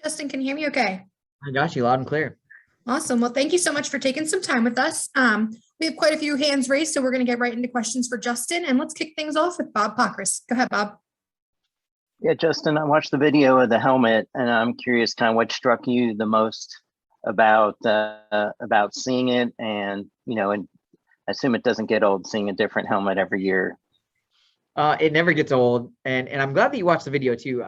Justin, can you hear me okay? I got you loud and clear. Awesome. Well, thank you so much for taking some time with us. We have quite a few hands raised, so we're going to get right into questions for Justin. And let's kick things off with Bob Pockris. Go ahead, Bob. Yeah, Justin, I watched the video of the helmet, and I'm curious kind of what struck you the most about seeing it, and and I assume it doesn't get old seeing a different helmet every year. It never gets old, and I'm glad that you watched the video too.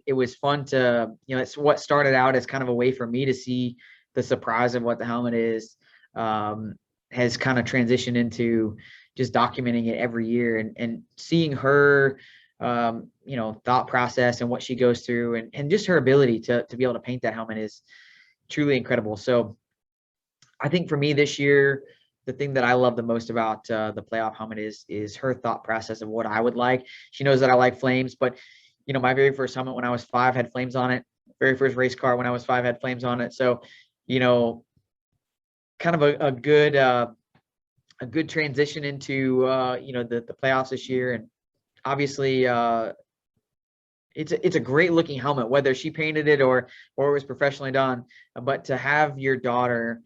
It was fun to, it's what started out as kind of a way for me to see the surprise of what the helmet is, has kind of transitioned into just documenting it every year and seeing her, thought process and what she goes through and just her ability to be able to paint that helmet is truly incredible. So I think for me this year, the thing that I love the most about the playoff helmet is her thought process of what I would like. She knows that I like flames, but my very first helmet when I was 5 had flames on it. Very first race car when I was 5 had flames on it. So, kind of a good transition into the playoffs this year. And obviously it's a great looking helmet, whether she painted it or it was professionally done. But to have your daughter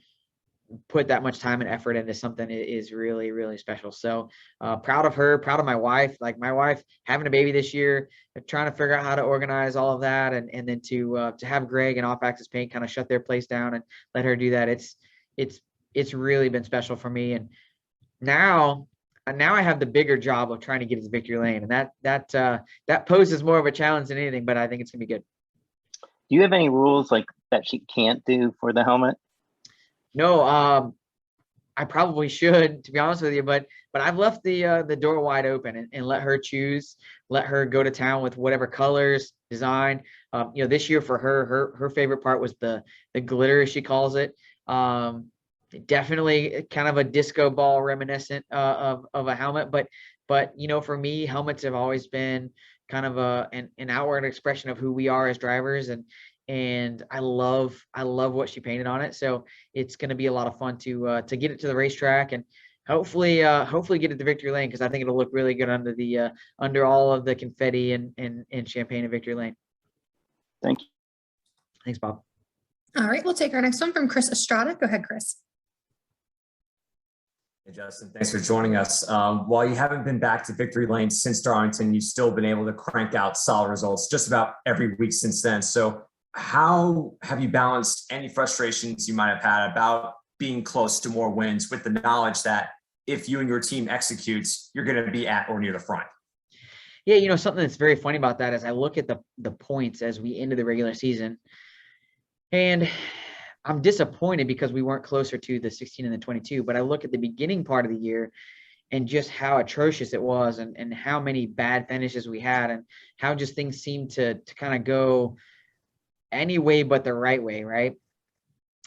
put that much time and effort into something is really, really special. So proud of her, proud of my wife. Like my wife having a baby this year, trying to figure out how to organize all of that, and then to have Greg and Off Axis Paint kind of shut their place down and let her do that. It's really been special for me. And now I have the bigger job of trying to get to victory lane, and that poses more of a challenge than anything. But I think it's gonna be good. Do you have any rules like that she can't do for the helmet? No, I probably should, to be honest with you, but I've left the door wide open and let her choose, let her go to town with whatever colors, design. This year for her favorite part was the glitter, as she calls it. Definitely kind of a disco ball reminiscent of a helmet, but for me, helmets have always been kind of an outward expression of who we are as drivers, and I love what she painted on it. So it's going to be a lot of fun to get it to the racetrack and hopefully get it to victory lane, because I think it'll look really good under all of the confetti and champagne in victory lane. Thank you. Thanks, Bob. All right, we'll take our next one from Chris Estrada. Go ahead, Chris. Hey, Justin, thanks for joining us. While you haven't been back to victory lane since Darlington, you've still been able to crank out solid results just about every week since then. So how have you balanced any frustrations you might have had about being close to more wins with the knowledge that if you and your team executes, you're going to be at or near the front? Yeah, something that's very funny about that is I look at the points as we ended the regular season, and I'm disappointed because we weren't closer to the 16 and the 22. But I look at the beginning part of the year and just how atrocious it was, and how many bad finishes we had, and how just things seemed to kind of go any way but the right way, right?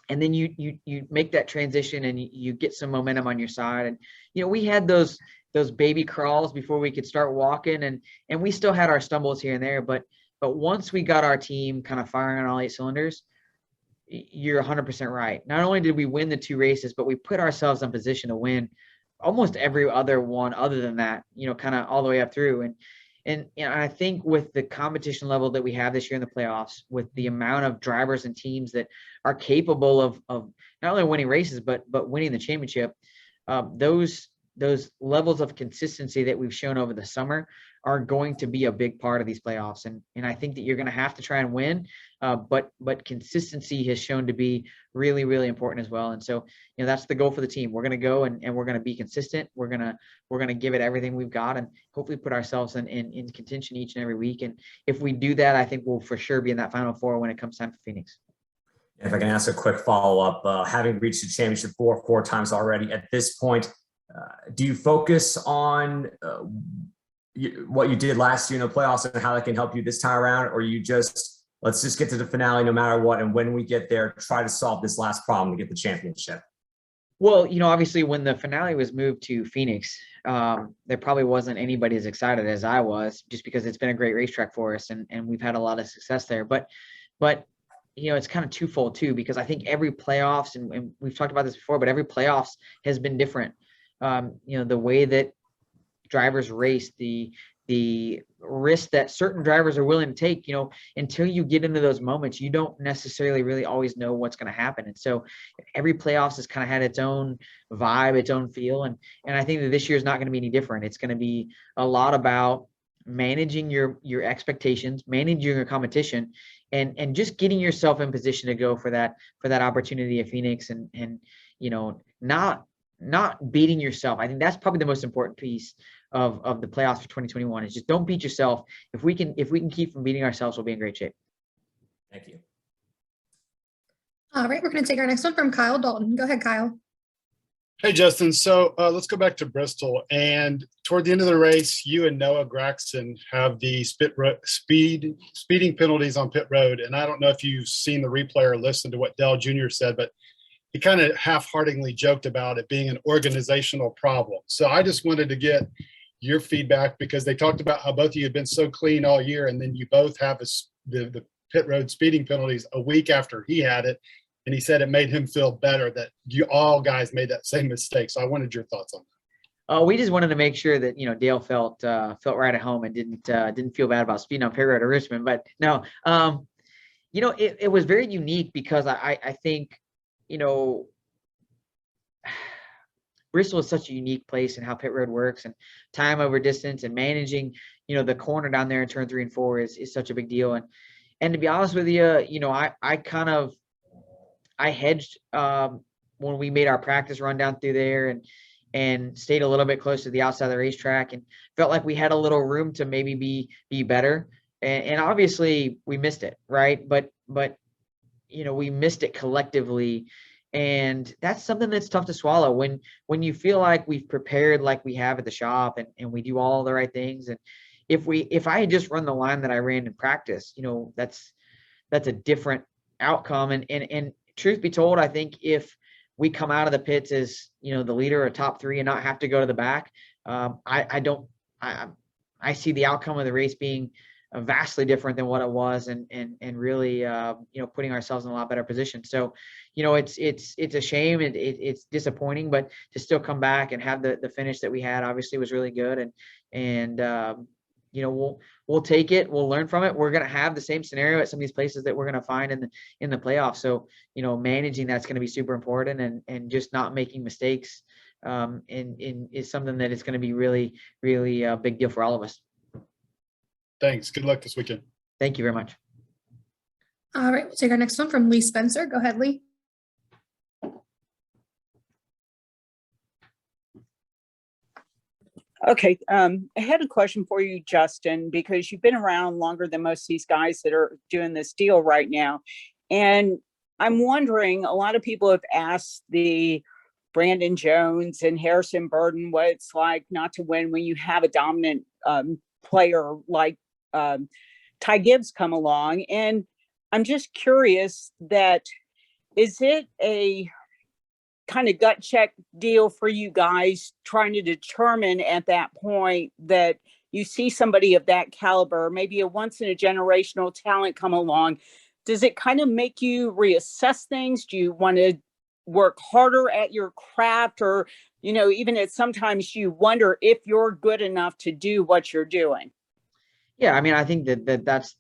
And then you make that transition and you get some momentum on your side. And we had those baby crawls before we could start walking, and we still had our stumbles here and there, but once we got our team kind of firing on all 8 cylinders, you're 100% right. Not only did we win the 2 races, but we put ourselves in position to win almost every other one other than that, kind of all the way up through. And I think with the competition level that we have this year in the playoffs, with the amount of drivers and teams that are capable of not only winning races, but winning the championship, those levels of consistency that we've shown over the summer are going to be a big part of these playoffs. And I think that you're going to have to try and win, but consistency has shown to be really, really important as well. And so, that's the goal for the team. We're going to go and we're going to be consistent. We're going to give it everything we've got and hopefully put ourselves in contention each and every week. And if we do that, I think we'll for sure be in that Final Four when it comes time for Phoenix. If I can ask a quick follow-up, having reached the championship four times already at this point, do you focus on what you did last year in the playoffs and how that can help you this time around, or you just let's just get to the finale no matter what, and when we get there, try to solve this last problem to get the championship? Well, obviously when the finale was moved to Phoenix, there probably wasn't anybody as excited as I was, just because it's been a great racetrack for us and we've had a lot of success there. But it's kind of twofold too, because I think every playoffs, and we've talked about this before, but every playoffs has been different. The way that drivers race, the the risk that certain drivers are willing to take, until you get into those moments, you don't necessarily really always know what's going to happen. And so every playoffs has kind of had its own vibe, its own feel. And I think that this year is not going to be any different. It's going to be a lot about managing your expectations, managing your competition, and just getting yourself in position to go for that opportunity at Phoenix, and not beating yourself. I think that's probably the most important piece of the playoffs for 2021 is just don't beat yourself. If we can keep from beating ourselves, we'll be in great shape. Thank you. All right, we're going to take our next one from Kyle Dalton. Go ahead, Kyle. Hey, Justin. So let's go back to Bristol. And toward the end of the race, you and Noah Gragson have the speeding penalties on pit road. And I don't know if you've seen the replay or listened to what Dale Jr. said, but he kind of half-heartedly joked about it being an organizational problem. So I just wanted to get your feedback, because they talked about how both of you had been so clean all year, and then you both have the pit road speeding penalties a week after he had it. And he said it made him feel better that you all guys made that same mistake. So I wanted your thoughts on that. We just wanted to make sure that Dale felt right at home and didn't feel bad about speeding on pit road at Richmond. But no, it was very unique because I think Bristol is such a unique place and how pit road works, and time over distance and managing the corner down there in turn 3 and 4 is such a big deal. And to be honest with you, I hedged when we made our practice run down through there and stayed a little bit close to the outside of the racetrack and felt like we had a little room to maybe be better. And obviously we missed it, right? But we missed it collectively. And that's something that's tough to swallow when you feel like we've prepared like we have at the shop and we do all the right things. And if I had just run the line that I ran in practice, that's a different outcome. And truth be told, I think if we come out of the pits as, the leader or top 3 and not have to go to the back, I see the outcome of the race being vastly different than what it was, and really, putting ourselves in a lot better position. So, it's a shame and it's disappointing, but to still come back and have the finish that we had obviously was really good. And we'll take it. We'll learn from it. We're going to have the same scenario at some of these places that we're going to find in the playoffs. So, managing that's going to be super important, and just not making mistakes is something that is going to be really, really a big deal for all of us. Thanks. Good luck this weekend. Thank you very much. All right, we'll take our next one from Lee Spencer. Go ahead, Lee. Okay, I had a question for you, Justin, because you've been around longer than most of these guys that are doing this deal right now. And I'm wondering, a lot of people have asked the Brandon Jones and Harrison Burton what it's like not to win when you have a dominant player like Ty Gibbs come along. And I'm just curious is it a kind of gut check deal for you guys trying to determine at that point that you see somebody of that caliber, maybe a once in a generational talent come along? Does it kind of make you reassess things? Do you want to work harder at your craft, or, even at sometimes you wonder if you're good enough to do what you're doing? Yeah. I mean, I think that's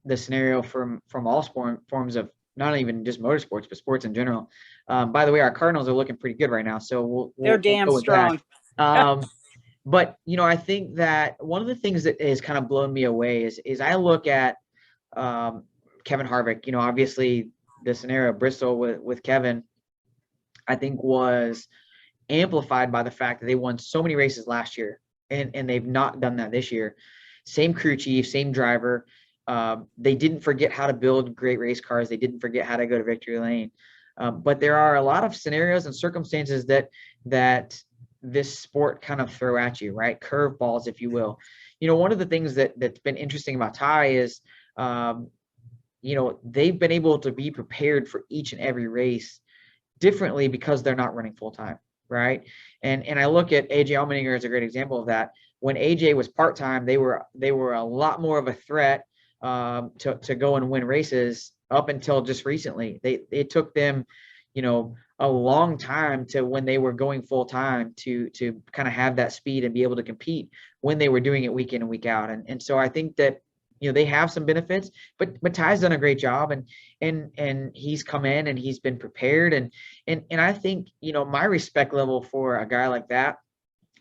the scenario from all forms of not even just motorsports, but sports in general. By the way, our Cardinals are looking pretty good right now, so they're damn strong. But I think that one of the things that has kind of blown me away is I look at Kevin Harvick. Obviously the scenario of Bristol with Kevin, I think, was amplified by the fact that they won so many races last year, and they've not done that this year. Same crew chief, same driver. They didn't forget how to build great race cars. They didn't forget how to go to victory lane. But there are a lot of scenarios and circumstances that this sport kind of throw at you, right? Curveballs, if you will. One of the things that's been interesting about Ty is, they've been able to be prepared for each and every race differently because they're not running full time, right? And I look at AJ Allmendinger as a great example of that. When AJ was part-time, they were a lot more of a threat to go and win races up until just recently. It took them, a long time to when they were going full time to kind of have that speed and be able to compete when they were doing it week in and week out. And so I think that, they have some benefits, but Ty's done a great job, and he's come in and he's been prepared. And I think, my respect level for a guy like that,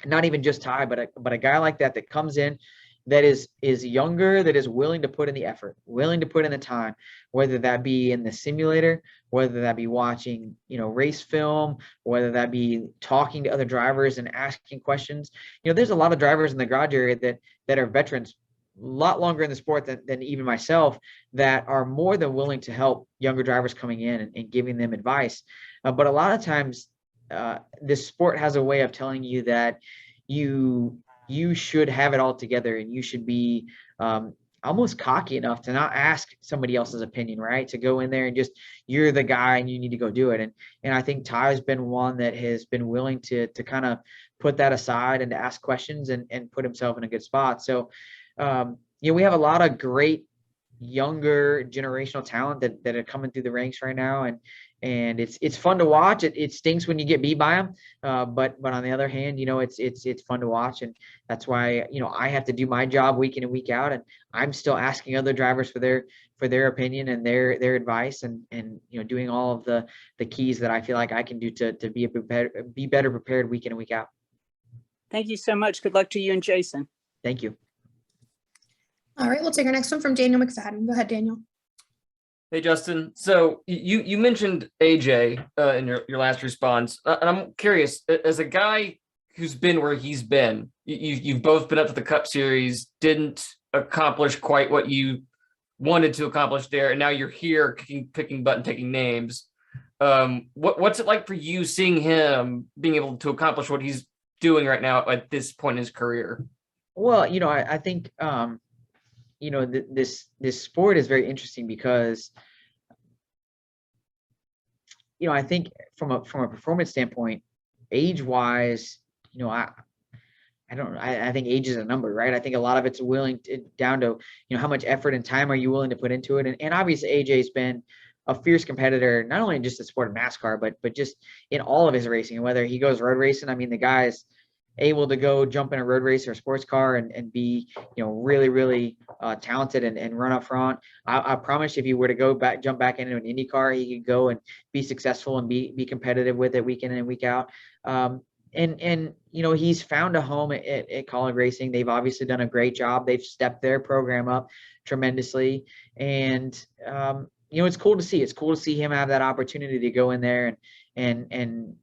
not even just Ty, but a guy like that comes in, that is younger, that is willing to put in the effort, willing to put in the time, whether that be in the simulator, whether that be watching, race film, whether that be talking to other drivers and asking questions. There's a lot of drivers in the garage area that are veterans, a lot longer in the sport than even myself, that are more than willing to help younger drivers coming in and giving them advice. But a lot of times, this sport has a way of telling you that you should have it all together, and you should be almost cocky enough to not ask somebody else's opinion, right? To go in there and just, you're the guy and you need to go do it. And I think Ty's been one that has been willing to kind of put that aside and to ask questions and put himself in a good spot. So, we have a lot of great younger generational talent that are coming through the ranks right now. And it's fun to watch. It stinks when you get beat by them. But on the other hand, it's fun to watch. And that's why, I have to do my job week in and week out. And I'm still asking other drivers for their opinion and their advice, and doing all of the keys that I feel like I can do to be better prepared week in and week out. Thank you so much. Good luck to you and Jason. Thank you. All right, we'll take our next one from Daniel McFadden. Go ahead, Daniel. Hey, Justin. So you mentioned AJ in your last response, and I'm curious, as a guy who's been where he's been, you've both been up to the Cup Series, didn't accomplish quite what you wanted to accomplish there, and now you're here picking butt, taking names. What's it like for you seeing him being able to accomplish what he's doing right now at this point in his career? Well, I think this sport is very interesting because, I think from a performance standpoint, age wise, I think age is a number, right? I think a lot of it's down to, how much effort and time are you willing to put into it? And obviously AJ's been a fierce competitor, not only in just the sport of NASCAR, but just in all of his racing. And whether he goes road racing, I mean, the guy's able to go jump in a road race or a sports car and be, really, really talented and run up front. I promise if he were to jump back into an Indy car, he could go and be successful and be competitive with it week in and week out. And he's found a home at College Racing. They've obviously done a great job. They've stepped their program up tremendously. And, it's cool to see. It's cool to see him have that opportunity to go in there and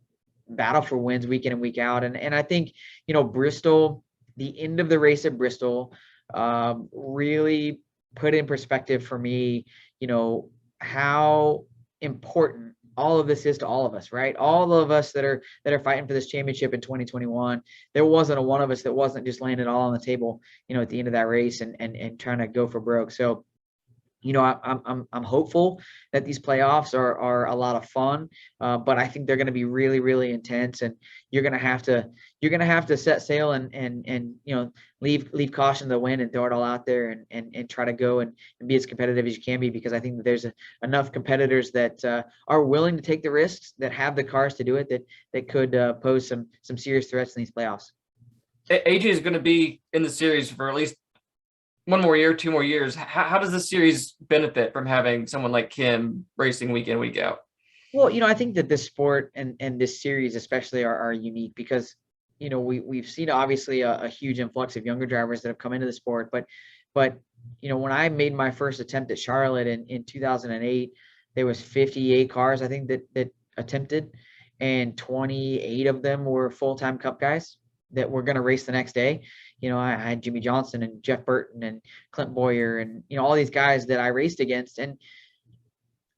battle for wins week in and week out. And I think, Bristol, the end of the race at Bristol, really put in perspective for me, how important all of this is to all of us, right? All of us that are fighting for this championship in 2021. There wasn't a one of us that wasn't just laying it all on the table, at the end of that race and trying to go for broke. So, I'm hopeful that these playoffs are a lot of fun, but I think they're going to be really, really intense, and you're going to have to set sail and leave caution to the wind and throw it all out there and try to go and be as competitive as you can be, because I think that there's enough competitors that are willing to take the risks, that have the cars to do it, that could pose some serious threats in these playoffs. AJ is going to be in the series for at least 1 more year, 2 more years. How does this series benefit from having someone like him racing week in, week out? Well, I think that this sport and this series especially are unique because, we've seen obviously a huge influx of younger drivers that have come into the sport. But when I made my first attempt at Charlotte in 2008, there was 58 cars, I think, that attempted, and 28 of them were full-time Cup guys that were going to race the next day. I had Jimmy Johnson and Jeff Burton and Clint Boyer and, all these guys that I raced against. And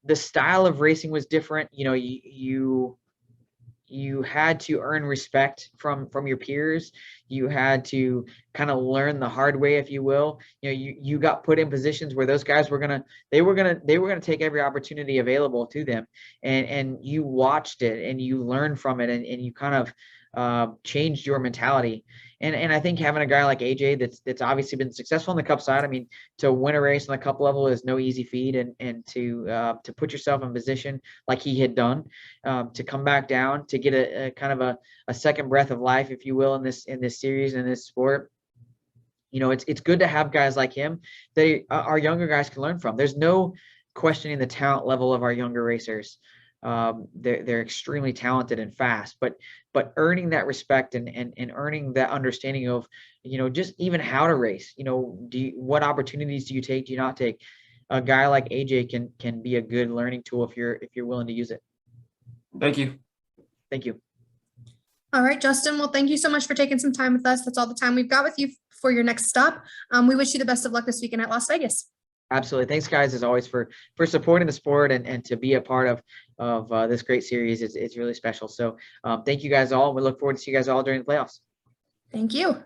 the style of racing was different. You had to earn respect from your peers. You had to kind of learn the hard way, if you will. You got put in positions where those guys were going to take every opportunity available to them. And you watched it and you learned from it and you kind of changed your mentality. And I think having a guy like AJ that's obviously been successful on the Cup side, I mean, to win a race on the Cup level is no easy feat, and to put yourself in position like he had done, to come back down, to get a kind of a second breath of life, if you will, in this series, in this sport, it's good to have guys like him that our younger guys can learn from. There's no questioning the talent level of our younger racers. They're extremely talented and fast, but earning that respect and earning that understanding of, just even how to race, what opportunities do you take? Do you not take? A guy like AJ can be a good learning tool if you're willing to use it. Thank you. Thank you. All right, Justin. Well, thank you so much for taking some time with us. That's all the time we've got with you for your next stop. We wish you the best of luck this weekend at Las Vegas. Absolutely. Thanks, guys, as always, for supporting the sport and to be a part of this great series. It's really special. So thank you guys all. We look forward to see you guys all during the playoffs. Thank you.